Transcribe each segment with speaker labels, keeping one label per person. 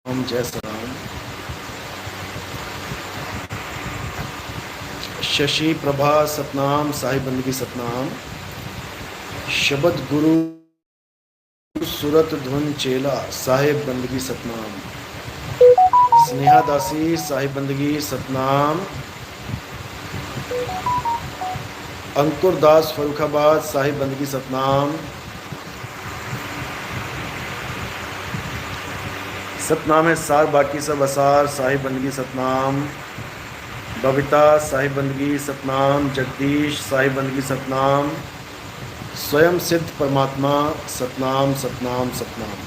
Speaker 1: ओम जय सतनाम। शशि प्रभा सतनाम, साहिब बंदगी सतनाम। शबद गुरु सूरत धुन चेला, साहिब बंदगी सतनाम। स्नेहा दासी, साहिब बंदगी सतनाम। अंकुर दास फरुखाबाद, साहिब बंदगी सतनाम। सतनाम है सार बाकी सब असार, साहिब बंदगी सतनाम। बबीता साहिब बंदगी सतनाम। जगदीश साहिब बंदगी सतनाम। स्वयं सिद्ध परमात्मा सतनाम सतनाम सतनाम।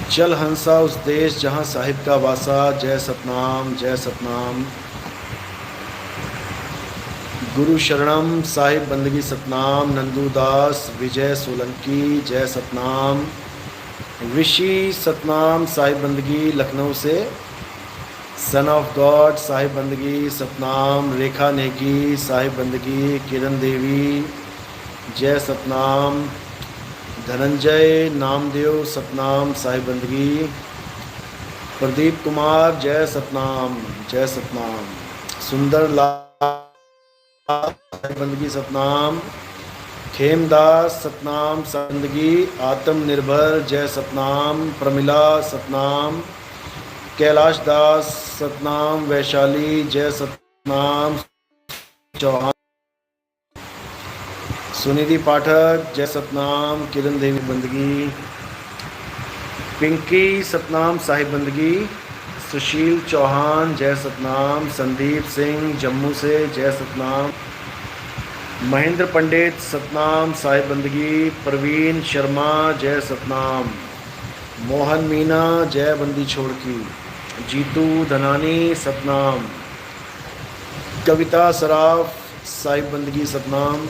Speaker 1: चल हंसा उस देश जहाँ साहिब का वासा, जय सतनाम जय सतनाम। गुरु शरणम साहिब बंदगी सतनाम। नंदू दास विजय सोलंकी, जय सतनाम। ऋषि सतनाम, साहिब बंदगी लखनऊ से। सन ऑफ गॉड साहिब बंदगी सतनाम। रेखा नेगी साहिब बंदगी। किरण देवी जय सतनाम। धनंजय नामदेव सतनाम, साहिब बंदगी। प्रदीप कुमार जय सतनाम जय सतनाम। सुंदर लाल साहिब बंदगी सतनाम। खेमदास सतनाम बंदगी। आत्मनिर्भर जय सतनाम। प्रमिला सतनाम। कैलाश दास सतनाम। वैशाली जय सतनाम। चौहान सुनिधि पाठक जय सतनाम। किरण देवी बंदगी। पिंकी सतनाम, साहिब बंदगी। सुशील चौहान जय सतनाम। संदीप सिंह जम्मू से, जय सतनाम। महेंद्र पंडित सतनाम, साहिब बंदगी। प्रवीण शर्मा जय सतनाम। मोहन मीना जय बंदी छोड़ की। जीतू धनानी सतनाम। कविता सराफ साहिब बंदगी सतनाम।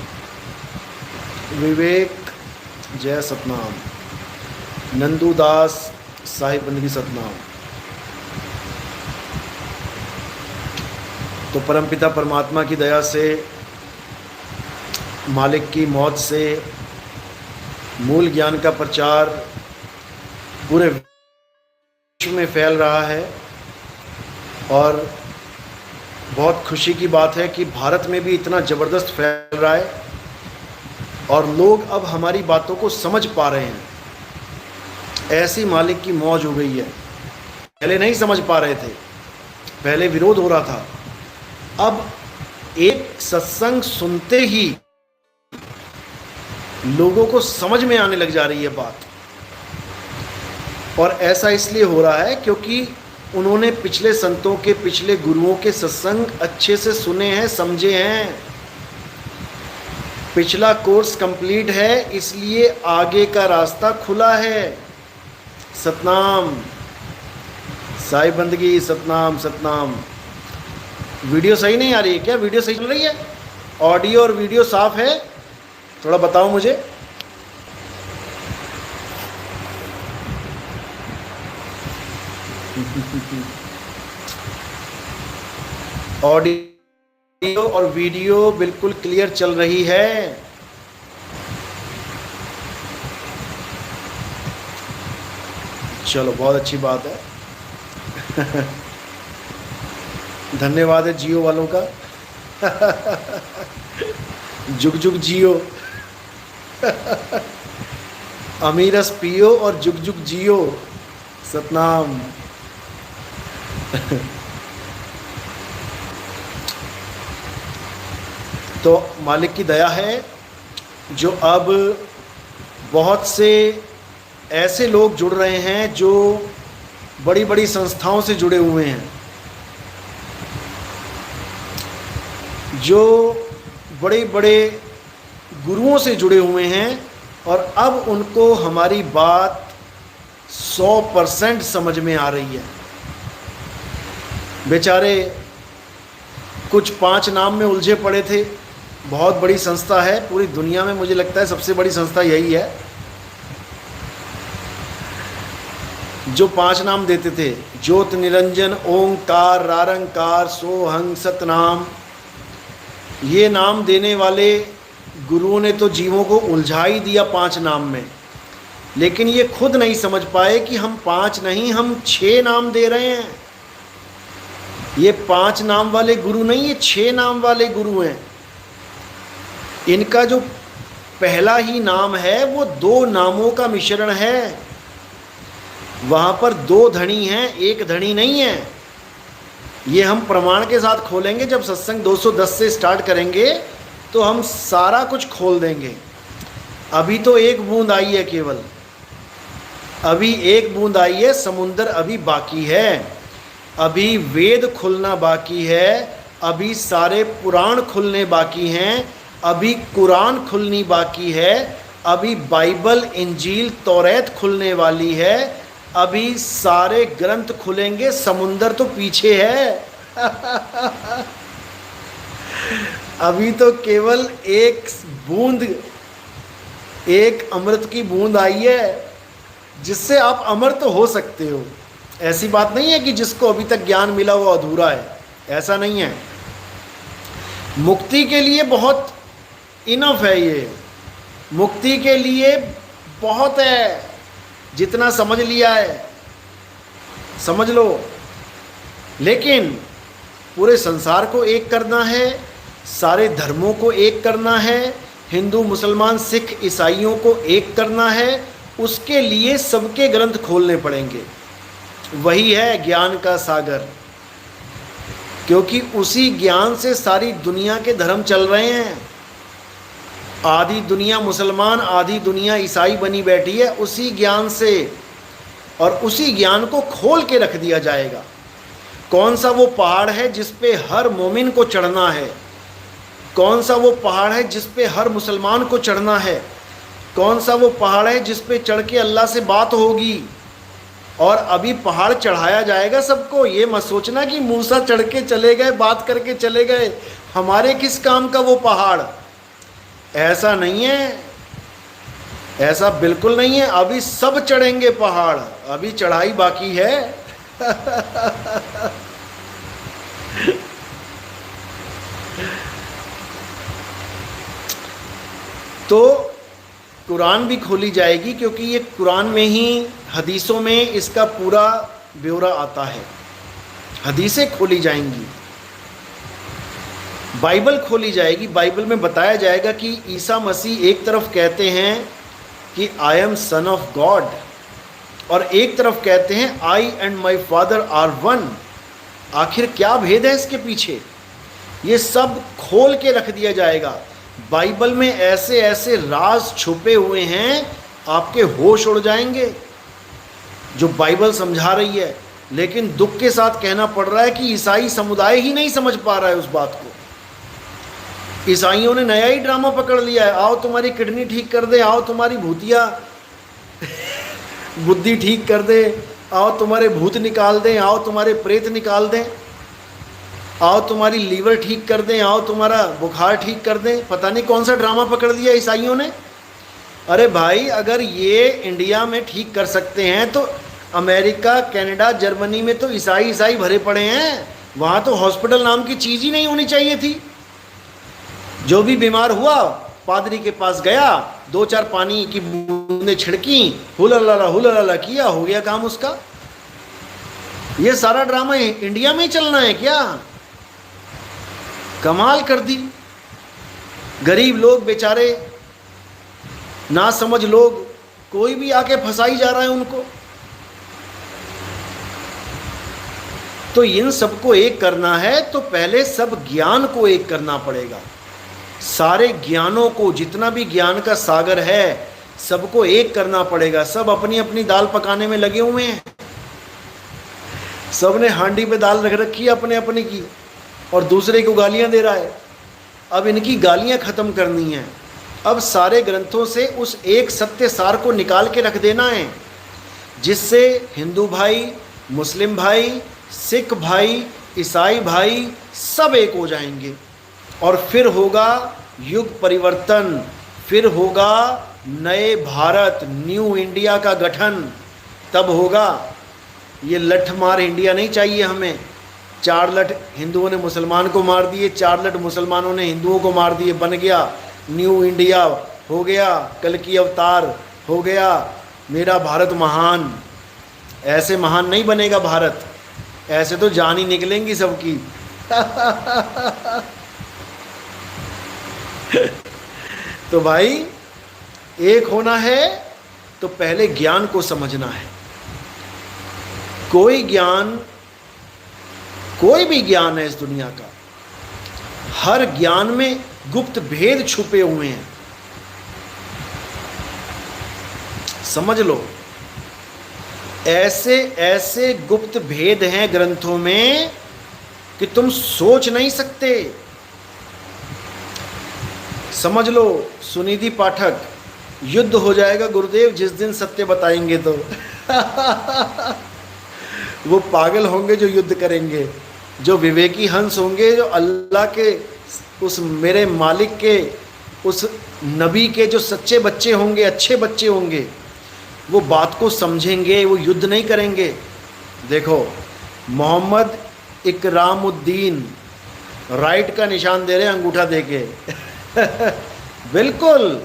Speaker 1: विवेक जय सतनाम। नंदू दास साहिब बंदगी सतनाम। तो परमपिता परमात्मा की दया से, मालिक की मौत से मूल ज्ञान का प्रचार पूरे विश्व में फैल रहा है। और बहुत खुशी की बात है कि भारत में भी इतना ज़बरदस्त फैल रहा है और लोग अब हमारी बातों को समझ पा रहे हैं। ऐसी मालिक की मौज हो गई है। पहले नहीं समझ पा रहे थे, पहले विरोध हो रहा था। अब एक सत्संग सुनते ही लोगों को समझ में आने लग जा रही है बात। और ऐसा इसलिए हो रहा है क्योंकि उन्होंने पिछले संतों के, पिछले गुरुओं के सत्संग अच्छे से सुने हैं, समझे हैं। पिछला कोर्स कंप्लीट है, इसलिए आगे का रास्ता खुला है। सतनाम साहिब बंदगी सतनाम सतनाम। वीडियो सही नहीं आ रही है क्या? वीडियो सही चल रही है? ऑडियो और वीडियो साफ है? थोड़ा बताओ मुझे। ऑडियो और वीडियो बिल्कुल क्लियर चल रही है। चलो, बहुत अच्छी बात है। धन्यवाद है जियो वालों का। जुग जुग जियो। अमीरस पियो और जुग जुग जियो। सतनाम। तो मालिक की दया है जो अब बहुत से ऐसे लोग जुड़ रहे हैं जो बड़ी बड़ी संस्थाओं से जुड़े हुए हैं, जो बड़े बड़े गुरुओं से जुड़े हुए हैं। और अब उनको हमारी बात 100% समझ में आ रही है। बेचारे कुछ 5 नाम में उलझे पड़े थे। बहुत बड़ी संस्था है पूरी दुनिया में, मुझे लगता है सबसे बड़ी संस्था यही है जो 5 नाम देते थे। ज्योत निरंजन, ओंकार, रारंकार, सोहंग, सतनाम। ये नाम देने वाले गुरुओं ने तो जीवों को उलझा ही दिया 5 नाम में। लेकिन ये खुद नहीं समझ पाए कि हम 5 नहीं, हम 6 नाम दे रहे हैं। ये 5 नाम वाले गुरु नहीं, ये 6 नाम वाले गुरु हैं। इनका जो पहला ही नाम है वो 2 नामों का मिश्रण है। वहाँ पर 2 धनी हैं, 1 धनी नहीं है। ये हम प्रमाण के साथ खोलेंगे। जब सत्संग 210 से स्टार्ट करेंगे तो हम सारा कुछ खोल देंगे। अभी तो 1 बूंद आई है केवल, अभी 1 बूंद आई है, समुंदर अभी बाकी है, अभी वेद खुलना बाकी है, अभी सारे पुराण खुलने बाकी हैं, अभी कुरान खुलनी बाकी है, अभी बाइबल, इंजील, तौरात खुलने वाली है, अभी सारे ग्रंथ खुलेंगे। समुंदर तो पीछे है। अभी तो केवल 1 बूंद, 1 अमृत की बूंद आई है, जिससे आप अमृत हो सकते हो। ऐसी बात नहीं है कि जिसको अभी तक ज्ञान मिला वो अधूरा है, ऐसा नहीं है। मुक्ति के लिए बहुत इनफ है, ये मुक्ति के लिए बहुत है। जितना समझ लिया है समझ लो, लेकिन पूरे संसार को एक करना है, सारे धर्मों को एक करना है, हिंदू, मुसलमान, सिख, ईसाइयों को एक करना है। उसके लिए सबके ग्रंथ खोलने पड़ेंगे। वही है ज्ञान का सागर, क्योंकि उसी ज्ञान से सारी दुनिया के धर्म चल रहे हैं। आधी दुनिया मुसलमान, आधी दुनिया ईसाई बनी बैठी है उसी ज्ञान से, और उसी ज्ञान को खोल के रख दिया जाएगा। कौन सा वो पहाड़ है जिस पे हर मोमिन को चढ़ना है? कौन सा वो पहाड़ है जिस पे हर मुसलमान को चढ़ना है? कौन सा वो पहाड़ है जिस पे चढ़ के अल्लाह से बात होगी? और अभी पहाड़ चढ़ाया जाएगा सबको। ये मत सोचना कि मूसा चढ़ के चले गए, बात करके चले गए, हमारे किस काम का वो पहाड़। ऐसा नहीं है, ऐसा बिल्कुल नहीं है। अभी सब चढ़ेंगे पहाड़, अभी चढ़ाई बाकी है। तो कुरान भी खोली जाएगी, क्योंकि ये कुरान में ही, हदीसों में इसका पूरा ब्यौरा आता है। हदीसें खोली जाएंगी, बाइबल खोली जाएगी। बाइबल में बताया जाएगा कि ईसा मसीह एक तरफ कहते हैं कि I am son of God, और एक तरफ कहते हैं I and my father are one. आखिर क्या भेद है इसके पीछे? ये सब खोल के रख दिया जाएगा। बाइबल में ऐसे ऐसे राज छुपे हुए हैं, आपके होश उड़ जाएंगे, जो बाइबल समझा रही है। लेकिन दुख के साथ कहना पड़ रहा है कि ईसाई समुदाय ही नहीं समझ पा रहा है उस बात को। ईसाइयों ने नया ही ड्रामा पकड़ लिया है। आओ तुम्हारी किडनी ठीक कर दे, आओ तुम्हारी भूतिया बुद्धि ठीक कर दे, आओ तुम्हारे भूत निकाल दें, आओ तुम्हारे प्रेत निकाल दें, आओ तुम्हारी लीवर ठीक कर दें, आओ तुम्हारा बुखार ठीक कर दें। पता नहीं कौन सा ड्रामा पकड़ दिया ईसाइयों ने। अरे भाई, अगर ये इंडिया में ठीक कर सकते हैं तो अमेरिका, कनाडा, जर्मनी में तो ईसाई भरे पड़े हैं। वहाँ तो हॉस्पिटल नाम की चीज़ ही नहीं होनी चाहिए थी। जो भी बीमार हुआ पादरी के पास गया, 2-4 पानी की बूंदें छिड़की, हुलला किया, हो गया काम उसका। ये सारा ड्रामा इंडिया में ही चलना है क्या? कमाल कर दी। गरीब लोग बेचारे, ना समझ लोग, कोई भी आके फंसाई जा रहा है उनको। तो इन सबको एक करना है तो पहले सब ज्ञान को एक करना पड़ेगा। सारे ज्ञानों को, जितना भी ज्ञान का सागर है, सबको एक करना पड़ेगा। सब अपनी अपनी दाल पकाने में लगे हुए हैं। सब ने हांडी पे दाल रख रखी है अपने अपने की, और दूसरे को गालियां दे रहा है। अब इनकी गालियां खत्म करनी है। अब सारे ग्रंथों से उस एक सत्य सार को निकाल के रख देना है, जिससे हिंदू भाई, मुस्लिम भाई, सिख भाई, ईसाई भाई सब एक हो जाएंगे। और फिर होगा युग परिवर्तन, फिर होगा नए भारत, न्यू इंडिया का गठन। तब होगा। ये लठ मार इंडिया नहीं चाहिए हमें। 4 लठ हिंदुओं ने मुसलमान को मार दिए, 4 लठ मुसलमानों ने हिंदुओं को मार दिए, बन गया न्यू इंडिया, हो गया कल की अवतार, हो गया मेरा भारत महान। ऐसे महान नहीं बनेगा भारत, ऐसे तो जान ही निकलेंगी सबकी। तो भाई एक होना है तो पहले ज्ञान को समझना है। कोई भी ज्ञान है इस दुनिया का, हर ज्ञान में गुप्त भेद छुपे हुए हैं, समझ लो। ऐसे ऐसे गुप्त भेद हैं ग्रंथों में कि तुम सोच नहीं सकते। समझ लो सुनिधि पाठक, युद्ध हो जाएगा गुरुदेव जिस दिन सत्य बताएंगे तो। वो पागल होंगे जो युद्ध करेंगे, जो विवेकी हंस होंगे, जो अल्लाह के उस मेरे मालिक के उस नबी के जो सच्चे बच्चे होंगे, अच्छे बच्चे होंगे, वो बात को समझेंगे, वो युद्ध नहीं करेंगे। देखो मोहम्मद इकरामुद्दीन राइट का निशान दे रहे हैं अंगूठा देके। बिल्कुल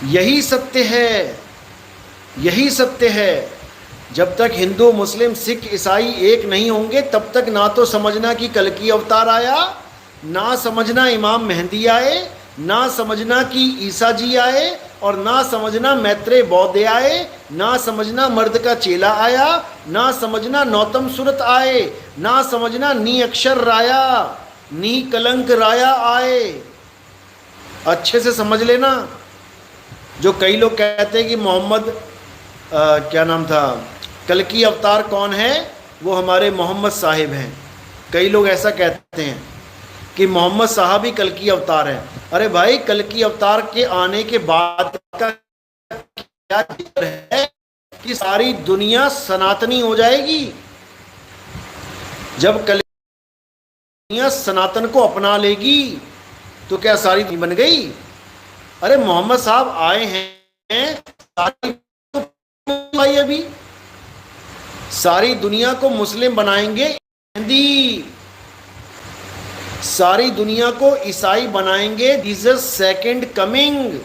Speaker 1: यही सत्य है, यही सत्य है। जब तक हिंदू मुस्लिम सिख ईसाई एक नहीं होंगे तब तक ना तो समझना कि कल्कि अवतार आया, ना समझना इमाम मेहंदी आए, ना समझना कि ईसा जी आए, और ना समझना मैत्रेय बौद्ध आए, ना समझना मर्द का चेला आया, ना समझना नौतम सुरत आए, ना समझना नी अक्षर राया, नी कलंक राया आए। अच्छे से समझ लेना। जो कई लोग कहते हैं कि मोहम्मद क्या नाम था, कल्कि अवतार कौन है, वो हमारे मोहम्मद साहिब हैं। कई लोग ऐसा कहते हैं कि मोहम्मद साहब ही कल्कि अवतार है। अरे भाई कल्कि अवतार के आने के बाद का क्या जिक्र है कि सारी दुनिया सनातनी हो जाएगी। जब कल्कि दुनिया सनातन को अपना लेगी तो क्या सारी दुनिया बन गई? अरे मोहम्मद साहब आए हैं, सारी अभी सारी दुनिया को मुस्लिम बनाएंगे हिंदी, सारी दुनिया को ईसाई बनाएंगे जीसस सेकंड कमिंग,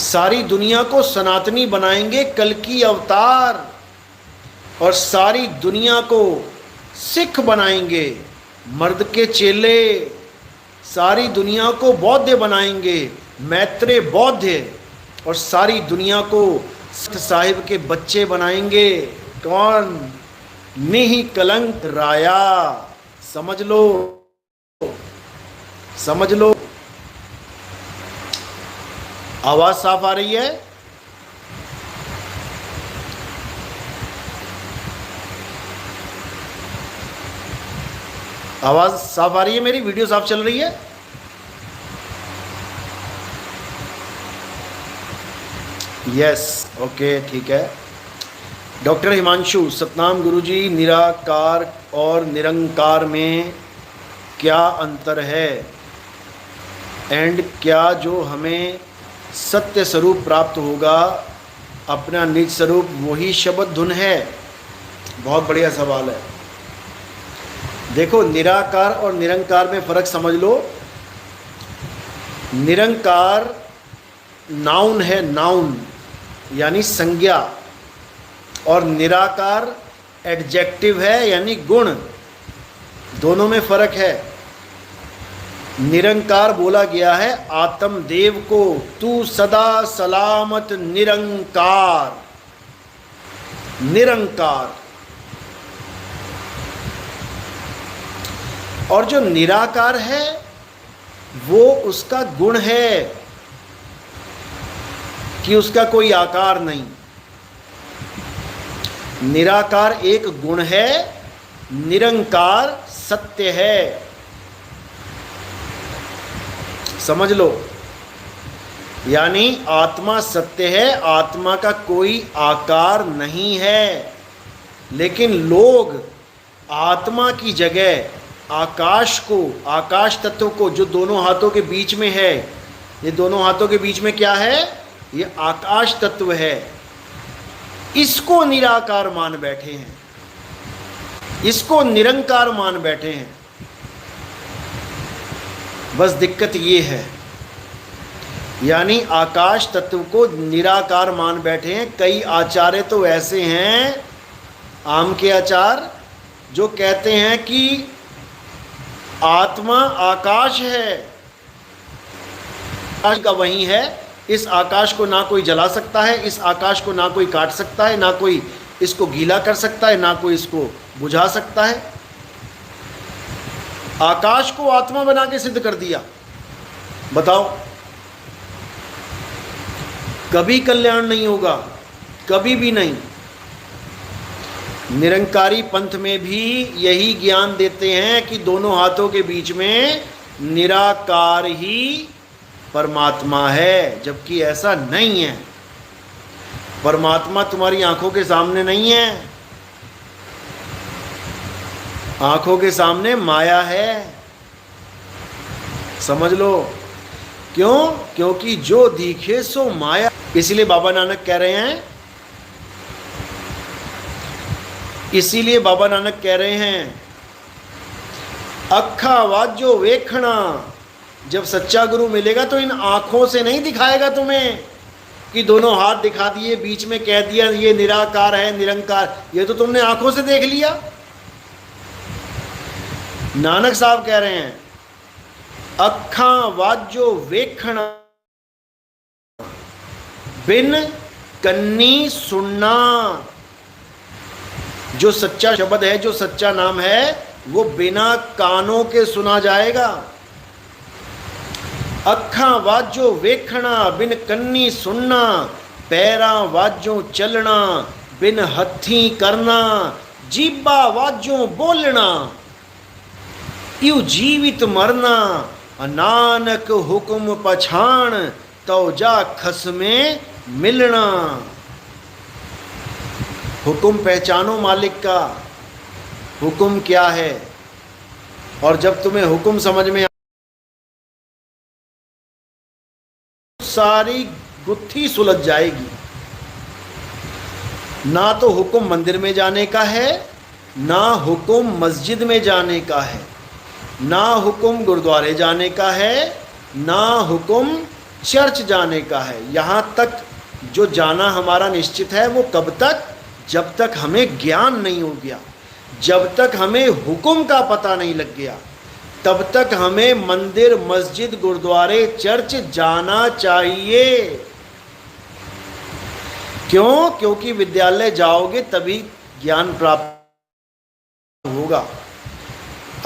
Speaker 1: सारी दुनिया को सनातनी बनाएंगे कल्कि अवतार, और सारी दुनिया को सिख बनाएंगे मर्द के चेले, सारी दुनिया को बौद्ध बनाएंगे मैत्रेय बौद्ध, और सारी दुनिया को सत साहिब के बच्चे बनाएंगे कौन? निहि कलंक राया। समझ लो, समझ लो। आवाज साफ आ रही है? आवाज साफ आ रही है मेरी? वीडियो साफ चल रही है? यस, ओके, ठीक है। डॉक्टर हिमांशु, सतनाम गुरुजी, निराकार और निरंकार में क्या अंतर है, एंड क्या जो हमें सत्य स्वरूप प्राप्त होगा अपना निज स्वरूप वही शब्द धुन है? बहुत बढ़िया सवाल है। देखो निराकार और निरंकार में फ़र्क समझ लो। निरंकार नाउन है, नाउन यानी संज्ञा, और निराकार एडजेक्टिव है यानी गुण। दोनों में फ़र्क है। निरंकार बोला गया है आत्मदेव को, तू सदा सलामत निरंकार, निरंकार। और जो निराकार है वो उसका गुण है कि उसका कोई आकार नहीं। निराकार एक गुण है, निरंकार सत्य है। समझ लो, यानी आत्मा सत्य है, आत्मा का कोई आकार नहीं है। लेकिन लोग आत्मा की जगह आकाश को, आकाश तत्व को जो दोनों हाथों के बीच में है, ये दोनों हाथों के बीच में क्या है? ये आकाश तत्व है। इसको निराकार मान बैठे हैं, इसको निरंकार मान बैठे हैं। बस दिक्कत ये है यानी आकाश तत्व को निराकार मान बैठे हैं। कई आचार्य तो ऐसे हैं, आम के आचार, जो कहते हैं कि आत्मा आकाश है, आकाश का वही है, इस आकाश को ना कोई जला सकता है, इस आकाश को ना कोई काट सकता है, ना कोई इसको गीला कर सकता है, ना कोई इसको बुझा सकता है। आकाश को आत्मा बना के सिद्ध कर दिया। बताओ, कभी कल्याण नहीं होगा, कभी भी नहीं। निरंकारी पंथ में भी यही ज्ञान देते हैं कि दोनों हाथों के बीच में निराकार ही परमात्मा है, जबकि ऐसा नहीं है। परमात्मा तुम्हारी आंखों के सामने नहीं है, आंखों के सामने माया है, समझ लो। क्यों? क्योंकि जो दिखे सो माया। इसीलिए बाबा नानक कह रहे हैं, इसीलिए बाबा नानक कह रहे हैं, अखा वाजो वेखना। जब सच्चा गुरु मिलेगा तो इन आंखों से नहीं दिखाएगा तुम्हें कि दोनों हाथ दिखा दिए, बीच में कह दिया ये निराकार है, निरंकार। ये तो तुमने आंखों से देख लिया। नानक साहब कह रहे हैं, अखा वाजो वेखना, बिन कन्नी सुनना। जो सच्चा शब्द है, जो सच्चा नाम है, वो बिना कानों के सुना जाएगा। अखा वाजो वेखना, बिन कन्नी सुनना, पैरा वाजो चलना, बिन हथी करना, जीबा वाजो बोलना, यू जीवित मरना, नानक हुक्म पछाण, तो जा खस में मिलना। हुक्म पहचानो मालिक का, हुक्म क्या है। और जब तुम्हें हुक्म समझ में सारी गुत्थी सुलझ जाएगी। ना तो हुक्म मंदिर में जाने का है, ना हुक्म मस्जिद में जाने का है, ना हुक्म गुरुद्वारे जाने का है, ना हुक्म चर्च जाने का है। यहाँ तक जो जाना हमारा निश्चित है, वो कब तक? जब तक हमें ज्ञान नहीं हो गया, जब तक हमें हुक्म का पता नहीं लग गया, तब तक हमें मंदिर, मस्जिद, गुरुद्वारे, चर्च जाना चाहिए। क्यों? क्योंकि विद्यालय जाओगे तभी ज्ञान प्राप्त होगा।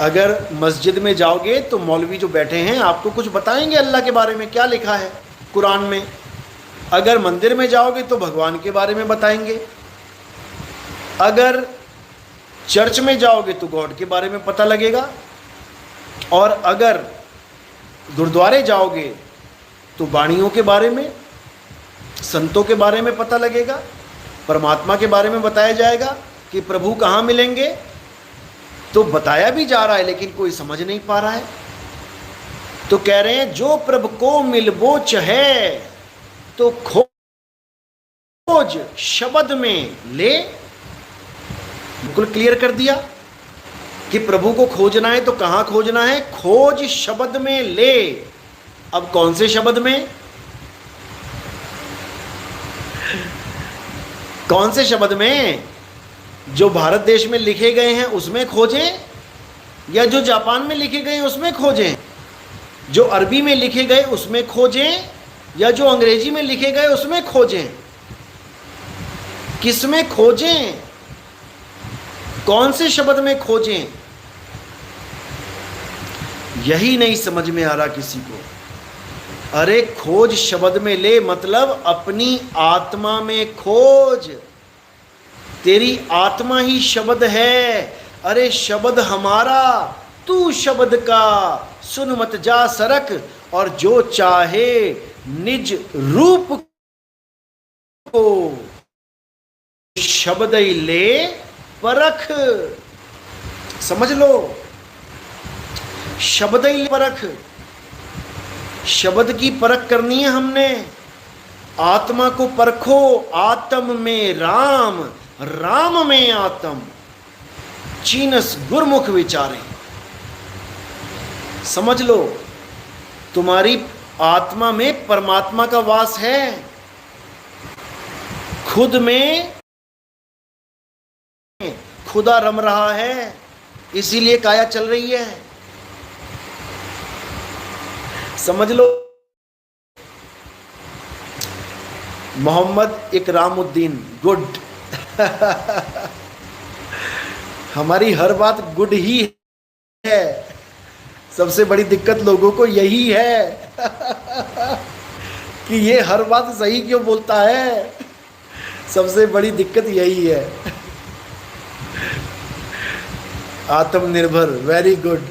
Speaker 1: अगर मस्जिद में जाओगे तो मौलवी जो बैठे हैं आपको कुछ बताएंगे अल्लाह के बारे में, क्या लिखा है कुरान में। अगर मंदिर में जाओगे तो भगवान के बारे में बताएंगे। अगर चर्च में जाओगे तो गॉड के बारे में पता लगेगा। और अगर गुरुद्वारे जाओगे तो बाणियों के बारे में, संतों के बारे में पता लगेगा, परमात्मा के बारे में बताया जाएगा कि प्रभु कहाँ मिलेंगे। तो बताया भी जा रहा है लेकिन कोई समझ नहीं पा रहा है। तो कह रहे हैं जो प्रभु को मिलबो चहे, तो खोज शब्द में ले। बिल्कुल क्लियर कर दिया कि प्रभु को खोजना है तो कहाँ खोजना है? खोज शब्द में ले। अब कौन से शब्द में? कौन से शब्द में? जो भारत देश में लिखे गए हैं उसमें खोजें, या जो जापान में लिखे गए हैं उसमें खोजें? जो अरबी में लिखे गए उसमें खोजें, या जो अंग्रेजी में लिखे गए उसमें खोजें? किस में खोजें? कौन से शब्द में खोजें? यही नहीं समझ में आ रहा किसी को। अरे खोज शब्द में ले, मतलब अपनी आत्मा में खोज। तेरी आत्मा ही शब्द है। अरे शब्द हमारा, तू शब्द का, सुन मत जा सरक, और जो चाहे निज रूप को शब्द ही ले परख। समझ लो, शब्द ही परख। शब्द की परख करनी है हमने। आत्मा को परखो, आत्म में राम, राम में आत्म, चीनस गुरमुख विचारे। समझ लो, तुम्हारी आत्मा में परमात्मा का वास है, खुद में खुदा रम रहा है, इसीलिए काया चल रही है। समझ लो। मोहम्मद इकरामुद्दीन गुड हमारी हर बात गुड ही है। सबसे बड़ी दिक्कत लोगों को यही है कि ये हर बात सही क्यों बोलता है। सबसे बड़ी दिक्कत यही है। आत्मनिर्भर, वेरी गुड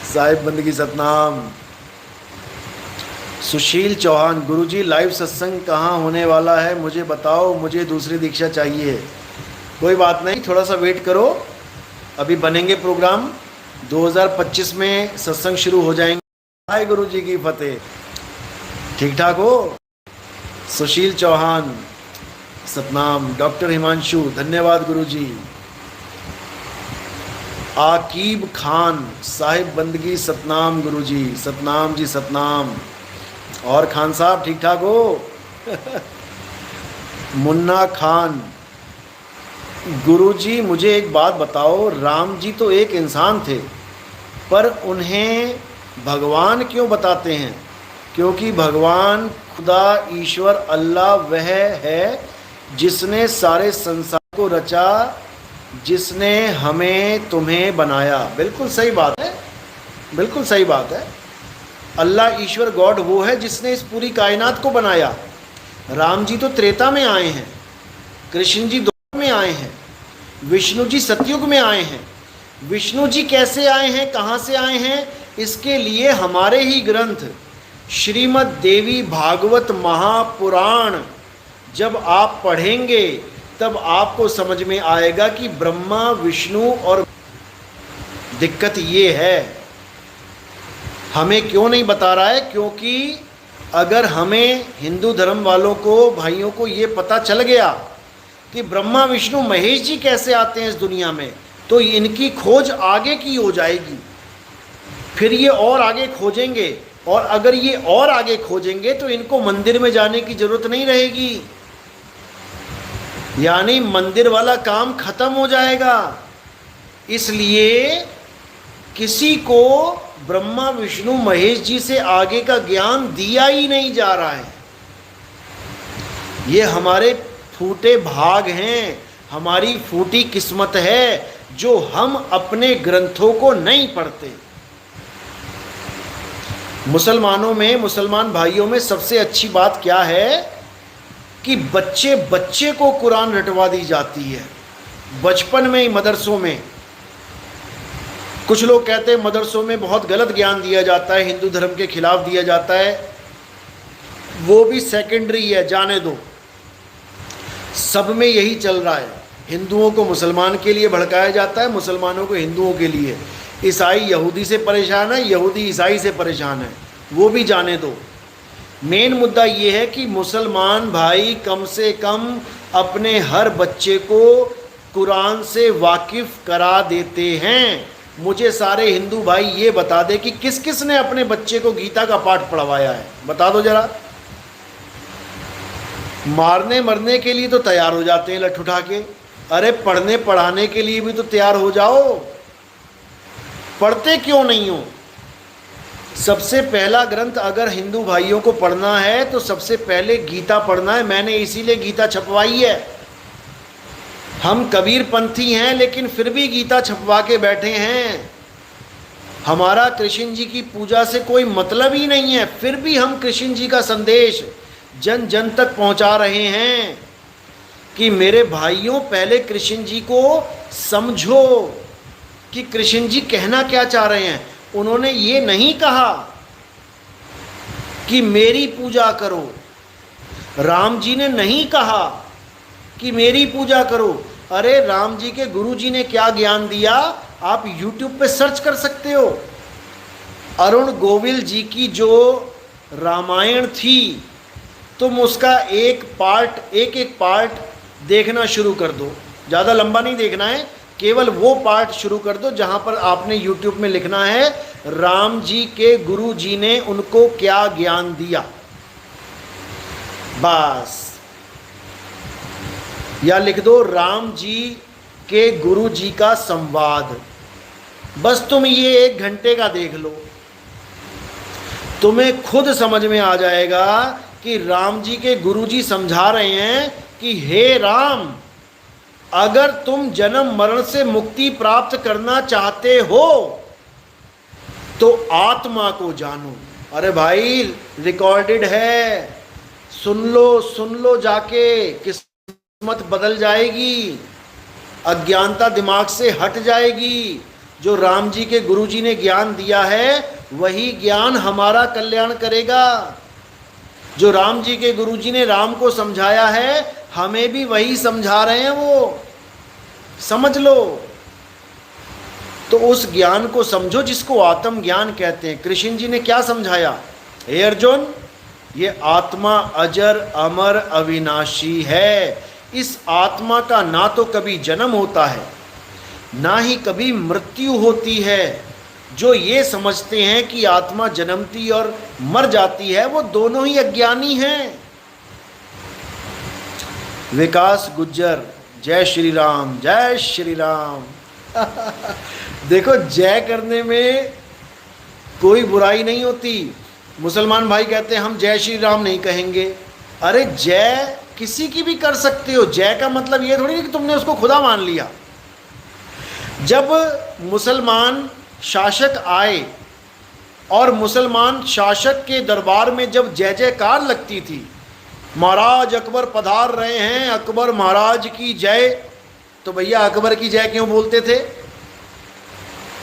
Speaker 1: साहिब बंदगी सतनाम। सुशील चौहान, गुरुजी लाइव सत्संग कहाँ होने वाला है मुझे बताओ, मुझे दूसरी दीक्षा चाहिए। कोई बात नहीं, थोड़ा सा वेट करो, अभी बनेंगे प्रोग्राम। 2025 में सत्संग शुरू हो जाएंगे। हाय गुरुजी की फतेह। ठीक ठाक हो? सुशील चौहान सतनाम। डॉक्टर हिमांशु, धन्यवाद गुरुजी। आकीब खान, साहिब बंदगी सतनाम गुरुजी, सतनाम जी सतनाम। और खान साहब ठीक ठाक हो? मुन्ना खान, गुरुजी मुझे एक बात बताओ, राम जी तो एक इंसान थे, पर उन्हें भगवान क्यों बताते हैं? क्योंकि भगवान खुदा ईश्वर अल्लाह वह है जिसने सारे संसार को रचा, जिसने हमें तुम्हें बनाया। बिल्कुल सही बात है, बिल्कुल सही बात है। अल्लाह ईश्वर गॉड वो है जिसने इस पूरी कायनात को बनाया। राम जी तो त्रेता में आए हैं, कृष्ण जी द्वापर में आए हैं, विष्णु जी सतयुग में आए हैं। विष्णु जी कैसे आए हैं, कहाँ से आए हैं, इसके लिए हमारे ही ग्रंथ श्रीमद् देवी भागवत महापुराण जब आप पढ़ेंगे तब आपको समझ में आएगा कि ब्रह्मा विष्णु और दिक्कत ये है। हमें क्यों नहीं बता रहा है? क्योंकि अगर हमें हिंदू धर्म वालों को, भाइयों को ये पता चल गया कि ब्रह्मा विष्णु महेश जी कैसे आते हैं इस दुनिया में, तो इनकी खोज आगे की हो जाएगी। फिर ये और आगे खोजेंगे, और अगर ये और आगे खोजेंगे तो इनको मंदिर में जाने की जरूरत नहीं रहेगी, यानी मंदिर वाला काम खत्म हो जाएगा। इसलिए किसी को ब्रह्मा विष्णु महेश जी से आगे का ज्ञान दिया ही नहीं जा रहा है। ये हमारे फूटे भाग हैं, हमारी फूटी किस्मत है जो हम अपने ग्रंथों को नहीं पढ़ते। मुसलमानों में, मुसलमान भाइयों में सबसे अच्छी बात क्या है कि बच्चे बच्चे को कुरान रटवा दी जाती है बचपन में ही, मदरसों में। कुछ लोग कहते हैं मदरसों में बहुत गलत ज्ञान दिया जाता है, हिंदू धर्म के खिलाफ दिया जाता है। वो भी सेकेंडरी है, जाने दो। सब में यही चल रहा है। हिंदुओं को मुसलमान के लिए भड़काया जाता है, मुसलमानों को हिंदुओं के लिए। ईसाई यहूदी से परेशान है, यहूदी ईसाई से परेशान है, वो भी जाने दो। मेन मुद्दा ये है कि मुसलमान भाई कम से कम अपने हर बच्चे को कुरान से वाकिफ़ करा देते हैं। मुझे सारे हिंदू भाई ये बता दे कि किस किस ने अपने बच्चे को गीता का पाठ पढ़वाया है, बता दो जरा। मारने मरने के लिए तो तैयार हो जाते हैं लठ उठा के, अरे पढ़ने पढ़ाने के लिए भी तो तैयार हो जाओ। पढ़ते क्यों नहीं हो? सबसे पहला ग्रंथ अगर हिंदू भाइयों को पढ़ना है तो सबसे पहले गीता पढ़ना है। मैंने इसीलिए गीता छपवाई है। हम कबीर पंथी हैं लेकिन फिर भी गीता छपवा के बैठे हैं। हमारा कृष्ण जी की पूजा से कोई मतलब ही नहीं है, फिर भी हम कृष्ण जी का संदेश जन जन तक पहुंचा रहे हैं कि मेरे भाइयों पहले कृष्ण जी को समझो कि कृष्ण जी कहना क्या चाह रहे हैं। उन्होंने ये नहीं कहा कि मेरी पूजा करो, राम जी ने नहीं कहा कि मेरी पूजा करो। अरे राम जी के गुरु जी ने क्या ज्ञान दिया, आप YouTube पे सर्च कर सकते हो। अरुण गोविल जी की जो रामायण थी, तुम उसका एक एक पार्ट देखना शुरू कर दो। ज़्यादा लंबा नहीं देखना है, केवल वो पार्ट शुरू कर दो जहाँ पर आपने YouTube में लिखना है राम जी के गुरु जी ने उनको क्या ज्ञान दिया, बस। या लिख दो राम जी के गुरु जी का संवाद। बस तुम ये 1 घंटे का देख लो, तुम्हें खुद समझ में आ जाएगा कि राम जी के गुरु जी समझा रहे हैं कि हे राम, अगर तुम जन्म मरण से मुक्ति प्राप्त करना चाहते हो तो आत्मा को जानो। अरे भाई रिकॉर्डेड है, सुन लो जाके, किस्मत बदल जाएगी, अज्ञानता दिमाग से हट जाएगी। जो राम जी के गुरु जी ने ज्ञान दिया है वही ज्ञान हमारा कल्याण करेगा। जो राम जी के गुरु जी ने राम को समझाया है हमें भी वही समझा रहे हैं, वो समझ लो। तो उस ज्ञान को समझो जिसको आत्म ज्ञान कहते हैं। कृष्ण जी ने क्या समझाया, हे अर्जुन, ये आत्मा अजर अमर अविनाशी है। इस आत्मा का ना तो कभी जन्म होता है ना ही कभी मृत्यु होती है। जो ये समझते हैं कि आत्मा जन्मती और मर जाती है वो दोनों ही अज्ञानी हैं। विकास गुज्जर, जय श्री राम, जय श्री राम। देखो, जय करने में कोई बुराई नहीं होती। मुसलमान भाई कहते हैं हम जय श्री राम नहीं कहेंगे। अरे जय किसी की भी कर सकते हो। जय का मतलब ये थोड़ी कि तुमने उसको खुदा मान लिया। जब मुसलमान शासक आए और मुसलमान शासक के दरबार में जब जय जयकार लगती थी, महाराज अकबर पधार रहे हैं, अकबर महाराज की जय, तो भैया अकबर की जय क्यों बोलते थे?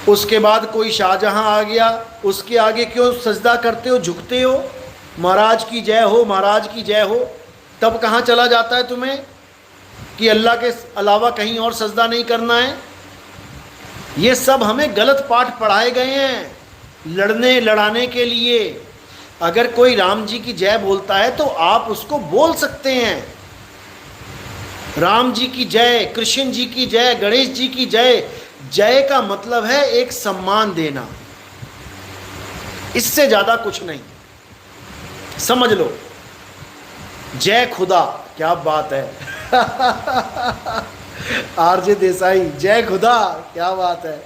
Speaker 1: उसके बाद कोई शाहजहां आ गया, उसके आगे क्यों सजदा करते हो, झुकते हो? महाराज की जय हो, महाराज की जय हो। तब कहाँ चला जाता है तुम्हें कि अल्लाह के अलावा कहीं और सजदा नहीं करना है? ये सब हमें गलत पाठ पढ़ाए गए हैं लड़ने लड़ाने के लिए। अगर कोई राम जी की जय बोलता है तो आप उसको बोल सकते हैं, राम जी की जय, कृष्ण जी की जय, गणेश जी की जय। जय का मतलब है एक सम्मान देना, इससे ज्यादा कुछ नहीं। समझ लो, जय खुदा, क्या बात है। आरजे देसाई, जय खुदा, क्या बात है।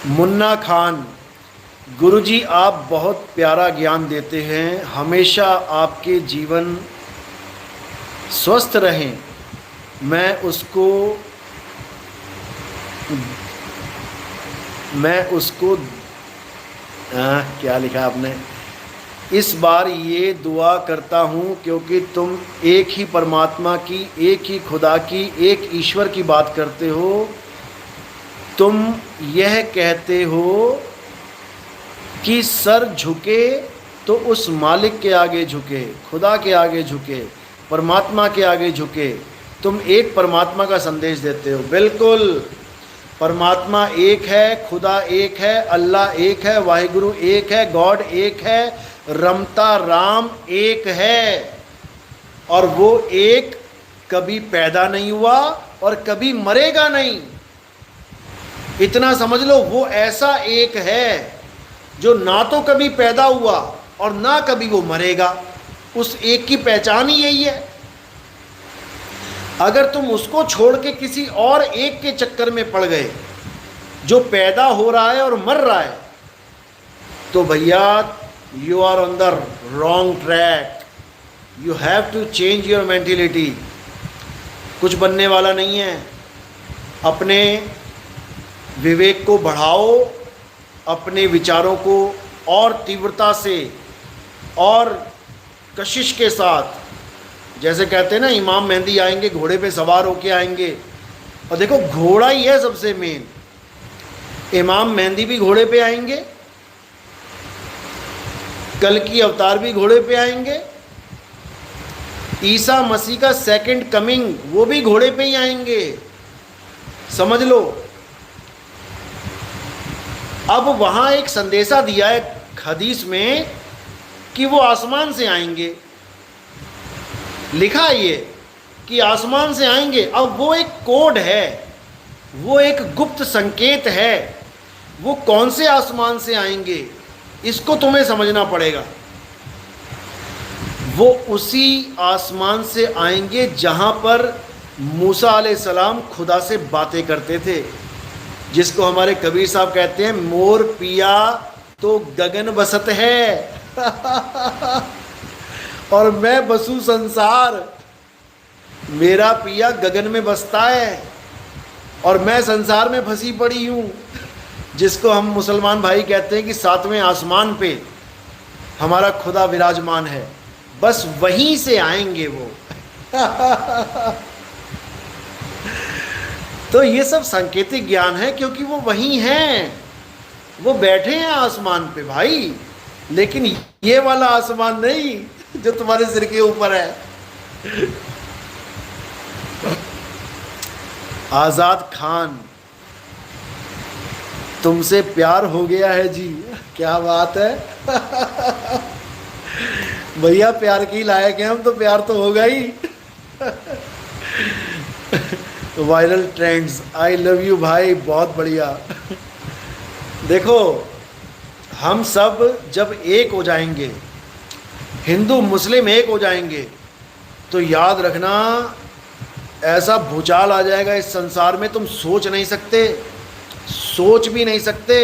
Speaker 1: मुन्ना खान, गुरुजी आप बहुत प्यारा ज्ञान देते हैं, हमेशा आपके जीवन स्वस्थ रहें। मैं उसको क्या लिखा आपने, इस बार ये दुआ करता हूँ क्योंकि तुम एक ही परमात्मा की, एक ही खुदा की, एक ईश्वर की बात करते हो। तुम यह कहते हो कि सर झुके तो उस मालिक के आगे झुके, खुदा के आगे झुके, परमात्मा के आगे झुके। तुम एक परमात्मा का संदेश देते हो। बिल्कुल, परमात्मा एक है, खुदा एक है, अल्लाह एक है, वाहिगुरु एक है, गॉड एक है, रमता राम एक है। और वो एक कभी पैदा नहीं हुआ और कभी मरेगा नहीं। इतना समझ लो, वो ऐसा एक है जो ना तो कभी पैदा हुआ और ना कभी वो मरेगा। उस एक की पहचान ही यही है। अगर तुम उसको छोड़ के किसी और एक के चक्कर में पड़ गए जो पैदा हो रहा है और मर रहा है, तो भैया you are on the wrong track. You have to change your mentality. कुछ बनने वाला नहीं है। अपने विवेक को बढ़ाओ, अपने विचारों को और तीव्रता से और कशिश के साथ, जैसे कहते हैं ना, इमाम मेहंदी आएंगे घोड़े पे सवार होके आएंगे। और देखो, घोड़ा ही है सबसे मेन। इमाम मेहंदी भी घोड़े पे आएंगे, कल की अवतार भी घोड़े पे आएंगे, ईसा मसीह का सेकंड कमिंग वो भी घोड़े पे ही आएंगे। समझ लो। अब वहां एक संदेशा दिया है हदीस में कि वो आसमान से आएंगे, लिखा है ये। कि आसमान से आएंगे। अब वो एक कोड है, वो एक गुप्त संकेत है। वो कौन से आसमान से आएंगे इसको तुम्हें समझना पड़ेगा। वो उसी आसमान से आएंगे जहां पर मूसा अलैहिस्सलाम खुदा से बातें करते थे, जिसको हमारे कबीर साहब कहते हैं, मोर पिया तो गगन बसत है और मैं बसू संसार। मेरा पिया गगन में बसता है और मैं संसार में फंसी पड़ी हूं, जिसको हम मुसलमान भाई कहते हैं कि सातवें आसमान पे हमारा खुदा विराजमान है। बस वहीं से आएंगे वो तो ये सब सांकेतिक ज्ञान है, क्योंकि वो वहीं हैं, वो बैठे हैं आसमान पे भाई। लेकिन ये वाला आसमान नहीं जो तुम्हारे सिर के ऊपर है। आजाद खान, तुमसे प्यार हो गया है जी। क्या बात है भैया, प्यार की लायक है हम तो, प्यार तो होगा ही viral trends, I love you भाई, बहुत बढ़िया। देखो, हम सब जब एक हो जाएंगे, हिंदू मुस्लिम एक हो जाएंगे, तो याद रखना ऐसा भूचाल आ जाएगा इस संसार में, तुम सोच नहीं सकते, सोच भी नहीं सकते।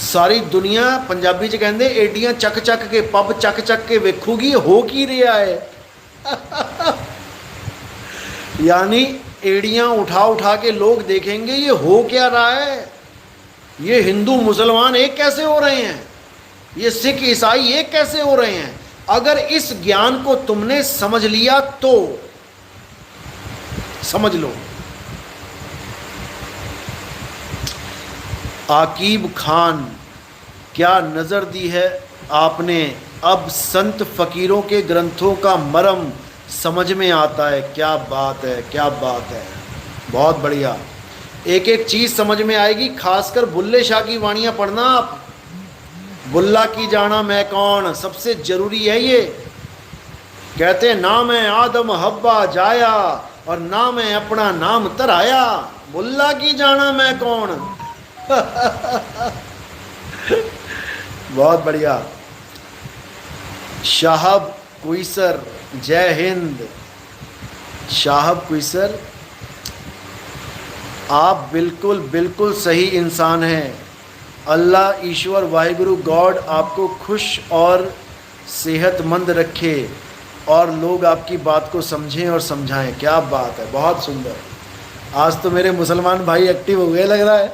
Speaker 1: सारी दुनिया, पंजाबी च कहते एडियां चक चक के, पब चक चक के वेखूगी हो की रहा है यानी एड़ियां उठा उठा के लोग देखेंगे ये हो क्या रहा है, ये हिंदू मुसलमान एक कैसे हो रहे हैं, ये सिख ईसाई एक कैसे हो रहे हैं। अगर इस ज्ञान को तुमने समझ लिया तो समझ लो। आकीब खान, क्या नज़र दी है आपने, अब संत फकीरों के ग्रंथों का मर्म समझ में आता है। क्या बात है, क्या बात है, बहुत बढ़िया। एक एक चीज़ समझ में आएगी, खासकर बुल्ले शाह की वाणियाँ पढ़ना आप। बुल्ला की जाना मैं कौन, सबसे ज़रूरी है ये। कहते हैं ना मैं आदम हब्बा जाया और ना मैं अपना नाम तराया, बुल्ला की जाना मैं कौन बहुत बढ़िया। शाहब कुइसर, जय हिंद। शाहब कुइसर, आप बिल्कुल बिल्कुल सही इंसान हैं। अल्लाह ईश्वर वाहिगुरु गॉड आपको खुश और सेहतमंद रखे और लोग आपकी बात को समझें और समझाएं। क्या बात है, बहुत सुंदर। आज तो मेरे मुसलमान भाई एक्टिव हो गए लग रहा है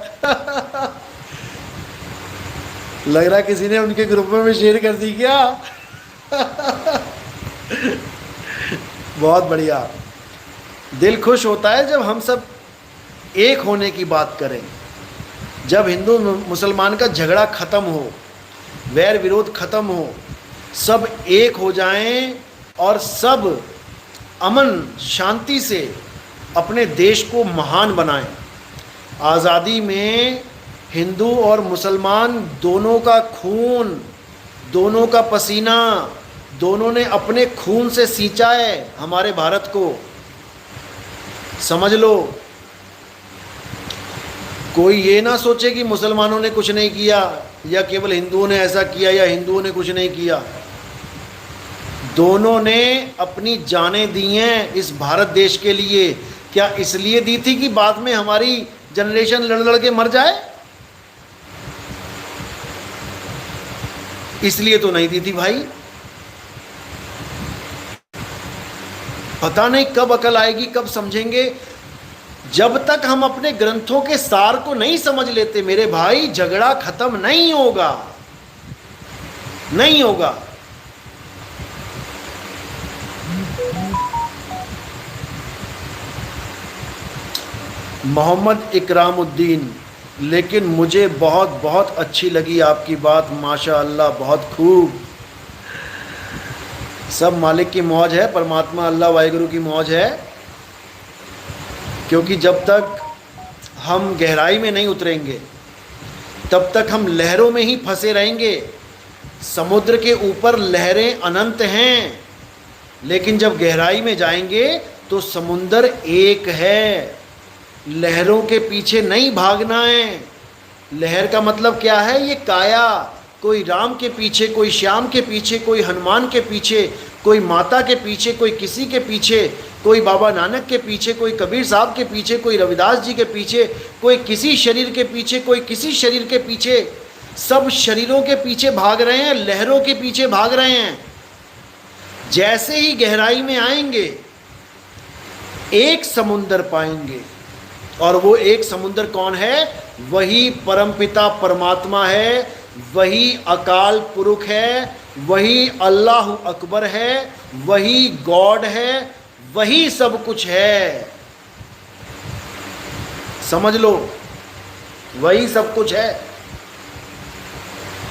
Speaker 1: लग रहा है किसी ने उनके ग्रुपों में शेयर कर दी क्या बहुत बढ़िया। दिल खुश होता है जब हम सब एक होने की बात करें, जब हिंदू मुसलमान का झगड़ा ख़त्म हो, वैर विरोध ख़त्म हो, सब एक हो जाएं और सब अमन शांति से अपने देश को महान बनाएं। आज़ादी में हिंदू और मुसलमान दोनों का खून, दोनों का पसीना, दोनों ने अपने खून से सींचा है हमारे भारत को, समझ लो। कोई ये ना सोचे कि मुसलमानों ने कुछ नहीं किया या केवल हिंदुओं ने ऐसा किया या हिंदुओं ने कुछ नहीं किया। दोनों ने अपनी जानें दी हैं इस भारत देश के लिए। क्या इसलिए दी थी कि बाद में हमारी जनरेशन लड़ लड़ के मर जाए? इसलिए तो नहीं दी थी भाई। पता नहीं कब अकल आएगी, कब समझेंगे। जब तक हम अपने ग्रंथों के सार को नहीं समझ लेते मेरे भाई, झगड़ा खत्म नहीं होगा, नहीं होगा। मोहम्मद इकरामुद्दीन, लेकिन मुझे बहुत बहुत अच्छी लगी आपकी बात, माशाअल्लाह, बहुत खूब। सब मालिक की मौज है, परमात्मा अल्लाह वाहिगुरु की मौज है। क्योंकि जब तक हम गहराई में नहीं उतरेंगे तब तक हम लहरों में ही फंसे रहेंगे। समुद्र के ऊपर लहरें अनंत हैं, लेकिन जब गहराई में जाएंगे तो समुंदर एक है। लहरों के पीछे नहीं भागना है। लहर का मतलब क्या है? ये काया। कोई राम के पीछे, कोई श्याम के पीछे, कोई हनुमान के पीछे, कोई माता के पीछे, कोई किसी के पीछे, कोई बाबा नानक के पीछे, कोई कबीर साहब के पीछे, कोई रविदास जी के पीछे, कोई किसी शरीर के पीछे, कोई किसी शरीर के पीछे। सब शरीरों के पीछे भाग रहे हैं, लहरों के पीछे भाग रहे हैं। जैसे ही गहराई में आएंगे एक समुंदर पाएंगे, और वो एक समुंदर कौन है? वही परमपिता परमात्मा है, वही अकाल पुरुष है, वही अल्लाह अकबर है, वही गॉड है, वही सब कुछ है। समझ लो, वही सब कुछ है।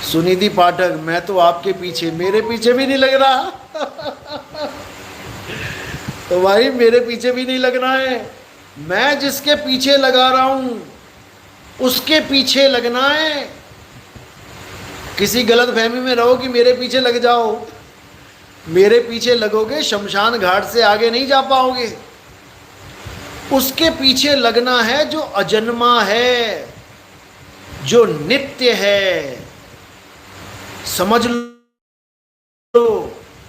Speaker 1: सुनिधि पाठक, मैं तो आपके पीछे, मेरे पीछे भी नहीं लग रहा तो भाई मेरे पीछे भी नहीं लगना है। मैं जिसके पीछे लगा रहा हूं उसके पीछे लगना है। किसी गलत फहमी में रहो कि मेरे पीछे लग जाओ। मेरे पीछे लगोगे शमशान घाट से आगे नहीं जा पाओगे। उसके पीछे लगना है जो अजन्मा है, जो नित्य है। समझ लो,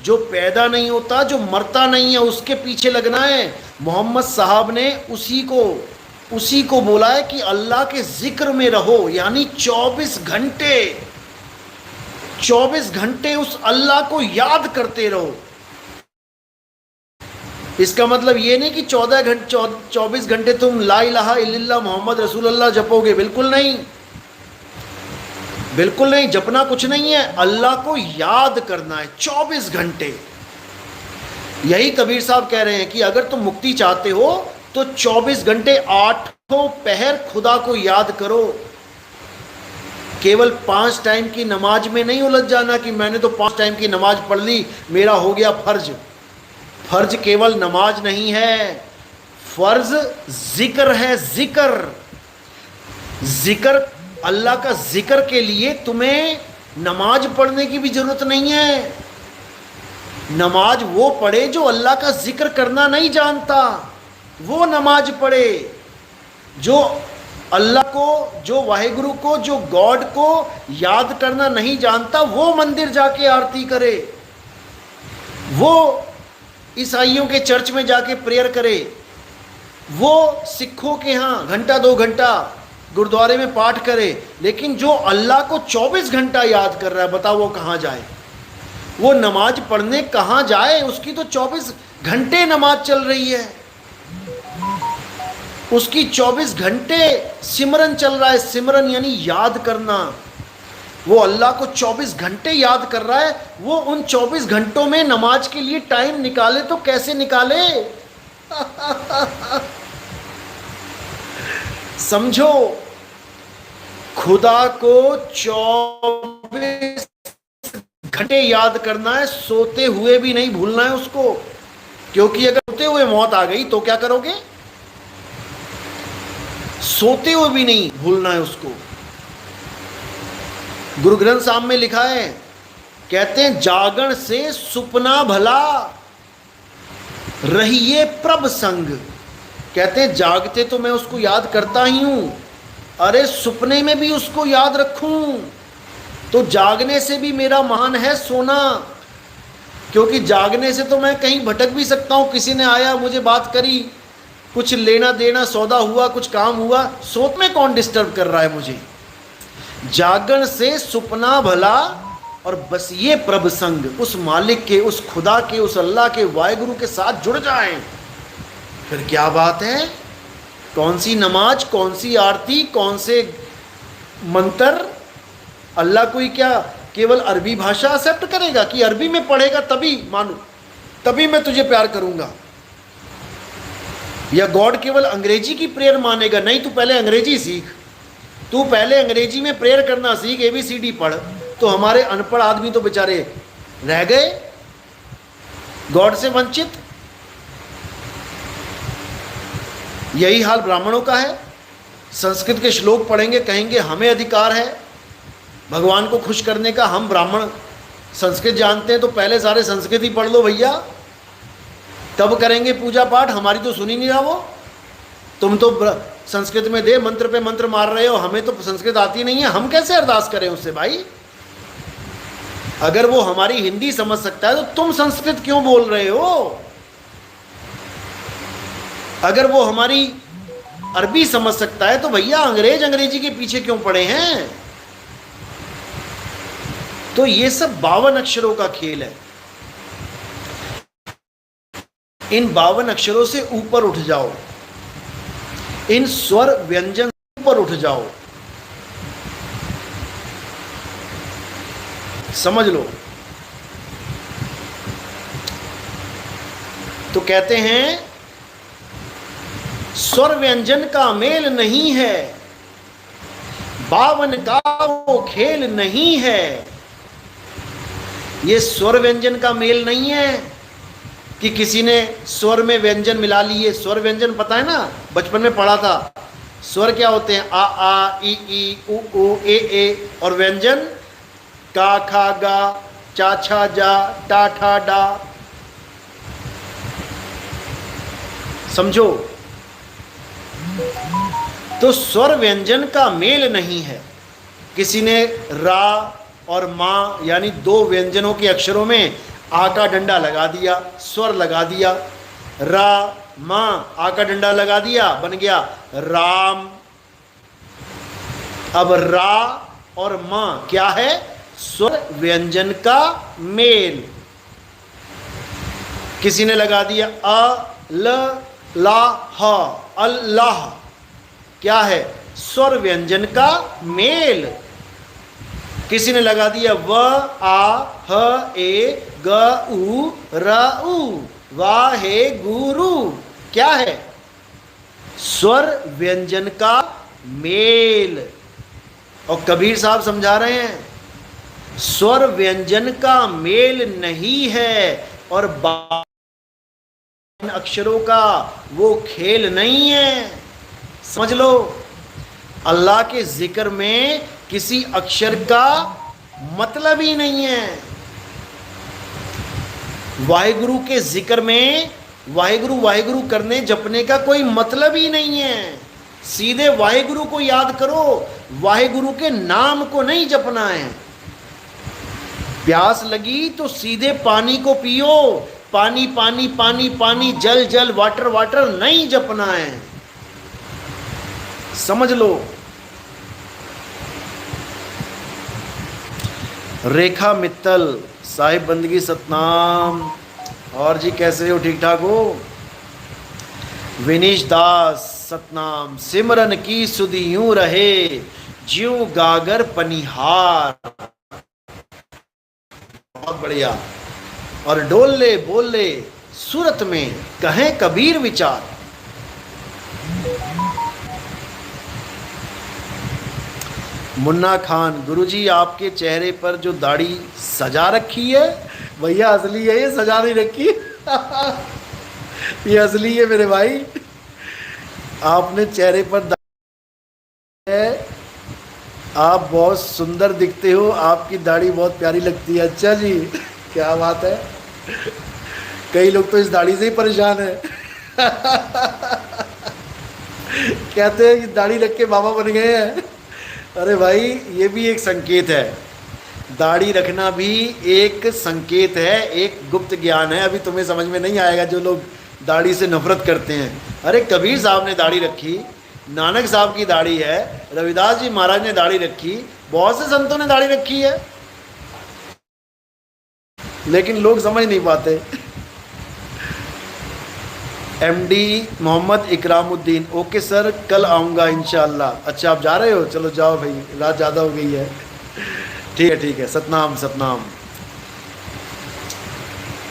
Speaker 1: जो पैदा नहीं होता, जो मरता नहीं है, उसके पीछे लगना है। मोहम्मद साहब ने उसी को बोला है कि अल्लाह के जिक्र में रहो, यानी 24 घंटे उस अल्लाह को याद करते रहो। इसका मतलब ये नहीं कि 24 घंटे तुम ला इलाहा इल्लल्लाह मोहम्मद रसूलुल्लाह जपोगे। बिल्कुल नहीं, बिल्कुल नहीं। जपना कुछ नहीं है, अल्लाह को याद करना है 24 घंटे। यही कबीर साहब कह रहे हैं कि अगर तुम मुक्ति चाहते हो तो 24 घंटे 8 पहर खुदा को याद करो। केवल 5 टाइम की नमाज में नहीं उलझ जाना कि मैंने तो 5 टाइम की नमाज पढ़ ली, मेरा हो गया फर्ज। फर्ज केवल नमाज नहीं है, फर्ज जिक्र है। जिक्र अल्लाह का जिक्र के लिए तुम्हें नमाज पढ़ने की भी जरूरत नहीं है। नमाज वो पढ़े जो अल्लाह का जिक्र करना नहीं जानता, वो नमाज पढ़े। जो अल्लाह को, जो वाहिगुरु को, जो गॉड को याद करना नहीं जानता, वो मंदिर जाके आरती करे, वो ईसाइयों के चर्च में जाके प्रेयर करे, वो सिखों के यहाँ घंटा 2 घंटा गुरुद्वारे में पाठ करे। लेकिन जो अल्लाह को 24 घंटा याद कर रहा है, बताओ वो कहाँ जाए? वो नमाज पढ़ने कहाँ जाए? उसकी तो 24 घंटे नमाज चल रही है, उसकी 24 घंटे सिमरन चल रहा है। सिमरन यानी याद करना। वो अल्लाह को 24 घंटे याद कर रहा है। वो उन 24 घंटों में नमाज के लिए टाइम निकाले तो कैसे निकाले? समझो, खुदा को 24 घंटे याद करना है, सोते हुए भी नहीं भूलना है उसको। क्योंकि अगर सोते हुए मौत आ गई तो क्या करोगे? सोते हुए भी नहीं भूलना है उसको। गुरु ग्रंथ साहब में लिखा है, कहते हैं जागरण से सुपना भला रहिए प्रभ संग। कहते हैं जागते तो मैं उसको याद करता ही हूं, अरे सुपने में भी उसको याद रखूं तो जागने से भी मेरा महान है सोना। क्योंकि जागने से तो मैं कहीं भटक भी सकता हूं। किसी ने आया, मुझे बात करी, कुछ लेना देना सौदा हुआ, कुछ काम हुआ, सोच में कौन डिस्टर्ब कर रहा है मुझे? जागरण से सुपना भला और बस ये प्रभ संग, उस मालिक के, उस खुदा के, उस अल्लाह के, वाहिगुरु के साथ जुड़ जाएं। फिर क्या बात है? कौन सी नमाज, कौन सी आरती, कौन से मंत्र? अल्लाह कोई क्या केवल अरबी भाषा एक्सेप्ट करेगा कि अरबी में पढ़ेगा तभी मानू, तभी मैं तुझे प्यार करूंगा? या गॉड केवल अंग्रेजी की प्रेयर मानेगा? नहीं, तू पहले अंग्रेजी सीख, तू पहले अंग्रेजी में प्रेयर करना सीख, ABCD पढ़। तो हमारे अनपढ़ आदमी तो बेचारे रह गए गॉड से वंचित। यही हाल ब्राह्मणों का है। संस्कृत के श्लोक पढ़ेंगे, कहेंगे हमें अधिकार है भगवान को खुश करने का, हम ब्राह्मण संस्कृत जानते हैं तो पहले सारे संस्कृत ही पढ़ लो भैया। कब करेंगे पूजा पाठ? हमारी तो सुनी नहीं रहा वो। तुम तो संस्कृत में दे मंत्र पे मंत्र मार रहे हो, हमें तो संस्कृत आती नहीं है, हम कैसे अरदास करें उससे भाई? अगर वो हमारी हिंदी समझ सकता है तो तुम संस्कृत क्यों बोल रहे हो? अगर वो हमारी अरबी समझ सकता है तो भैया अंग्रेजी के पीछे क्यों पड़े हैं? तो ये सब 52 अक्षरों का खेल है। इन 52 अक्षरों से ऊपर उठ जाओ, इन स्वर व्यंजन से ऊपर उठ जाओ, समझ लो। तो कहते हैं स्वर व्यंजन का मेल नहीं है, 52 का वो खेल नहीं है। ये स्वर व्यंजन का मेल नहीं है कि किसी ने स्वर में व्यंजन मिला लिए। स्वर व्यंजन पता है ना, बचपन में पढ़ा था। स्वर क्या होते हैं? आ आ, ई उ ऊ, ए और व्यंजन का खा गा, चा छा जा, टा ठा डा। समझो, तो स्वर व्यंजन का मेल नहीं है। किसी ने रा और मां यानी 2 व्यंजनों के अक्षरों में आ का डंडा लगा दिया, स्वर लगा दिया, रा मां आ का डंडा लगा दिया, बन गया राम। अब रा और मां क्या है? स्वर व्यंजन का मेल। किसी ने लगा दिया अ ल ला ह, अल्लाह, क्या है? स्वर व्यंजन का मेल। किसी ने लगा दिया व आ ह ए ग उ र उ, वाहे गुरु, क्या है? स्वर व्यंजन का मेल। और कबीर साहब समझा रहे हैं स्वर व्यंजन का मेल नहीं है और 52 अक्षरों का वो खेल नहीं है। समझ लो, अल्लाह के जिक्र में किसी अक्षर का मतलब ही नहीं है। वाहिगुरु के जिक्र में वाहिगुरु वाहिगुरु करने जपने का कोई मतलब ही नहीं है। सीधे वाहिगुरु को याद करो, वाहिगुरु के नाम को नहीं जपना है। प्यास लगी तो सीधे पानी को पियो, पानी पानी पानी पानी, जल जल, वाटर वाटर नहीं जपना है। समझ लो। रेखा मित्तल, साहिब बंदगी सतनाम। और जी कैसे हो? ठीक ठाक हो? विनीश दास सतनाम। सिमरन की सुधि यूं रहे, ज्यों गागर पनिहार। बहुत बढ़िया। और डोल ले बोल ले सूरत में, कहें कबीर विचार। मुन्ना खान, गुरुजी आपके चेहरे पर जो दाढ़ी सजा रखी है, भैया असली है, ये सजा नहीं रखी। ये असली है मेरे भाई। आपने चेहरे पर दाढ़ी है, आप बहुत सुंदर दिखते हो, आपकी दाढ़ी बहुत प्यारी लगती है। अच्छा जी, क्या बात है। कई लोग तो इस दाढ़ी से ही परेशान है। कहते हैं कि दाढ़ी रख के बाबा बन गए हैं। अरे भाई, ये भी एक संकेत है। दाढ़ी रखना भी एक संकेत है, एक गुप्त ज्ञान है। अभी तुम्हें समझ में नहीं आएगा जो लोग दाढ़ी से नफरत करते हैं। अरे कबीर साहब ने दाढ़ी रखी, नानक साहब की दाढ़ी है, रविदास जी महाराज ने दाढ़ी रखी, बहुत से संतों ने दाढ़ी रखी है, लेकिन लोग समझ नहीं पाते। MD Mohammed Ikramuddin, okay sir, कल आऊँगा इंशाअल्लाह। अच्छा आप जा रहे हो? चलो जाओ भाई, रात ज़्यादा हो गई है। ठीक है ठीक है। सतनाम सतनाम।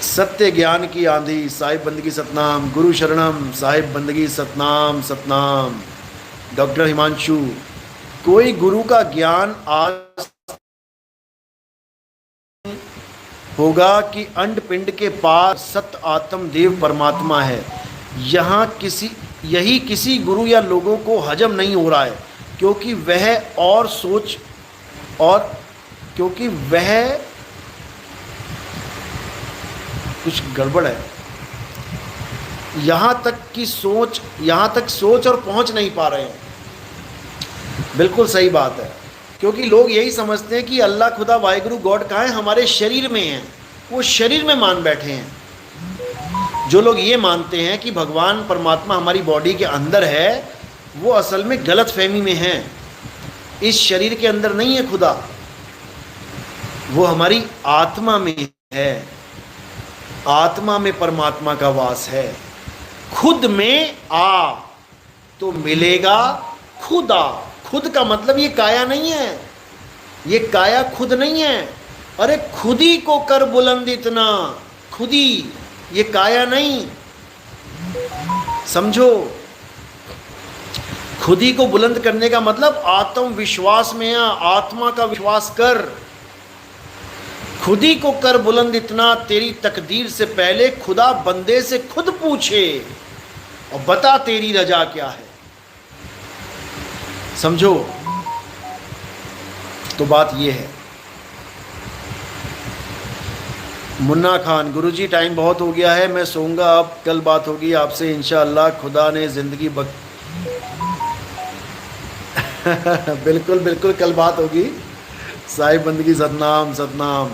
Speaker 1: सत्य ज्ञान की आंधी, साहिब बंदगी सतनाम। गुरु शरणम, साहिब बंदगी सतनाम सतनाम। डॉक्टर हिमांशु, कोई गुरु का ज्ञान आज होगा कि अंड पिंड के पार सत आत्म देव परमात्मा है। यही किसी गुरु या लोगों को हजम नहीं हो रहा है, क्योंकि वह कुछ गड़बड़ है। यहाँ तक सोच और पहुँच नहीं पा रहे हैं। बिल्कुल सही बात है, क्योंकि लोग यही समझते हैं कि अल्लाह खुदा वाहिगुरु गॉड कहाँ है, हमारे शरीर में है, वो शरीर में मान बैठे हैं। जो लोग ये मानते हैं कि भगवान परमात्मा हमारी बॉडी के अंदर है, वो असल में गलत फहमी में हैं। इस शरीर के अंदर नहीं है खुदा, वो हमारी आत्मा में है। आत्मा में परमात्मा का वास है। खुद में आ तो मिलेगा खुदा। खुद का मतलब ये काया नहीं है, ये काया खुद नहीं है। अरे खुदी को कर बुलंद इतना, खुदी, ये काया नहीं, समझो। खुदी को बुलंद करने का मतलब आत्मविश्वास में आ, आत्मा का विश्वास कर। खुदी को कर बुलंद इतना, तेरी तकदीर से पहले खुदा बंदे से खुद पूछे और बता तेरी रजा क्या है। समझो, तो बात ये है। मुन्ना खान, गुरुजी टाइम बहुत हो गया है, मैं सोऊंगा अब, कल बात होगी आपसे इंशाअल्लाह। खुदा ने ज़िंदगी बिल्कुल बिल्कुल, कल बात होगी। साहिब बंदगी, सतनाम सतनाम।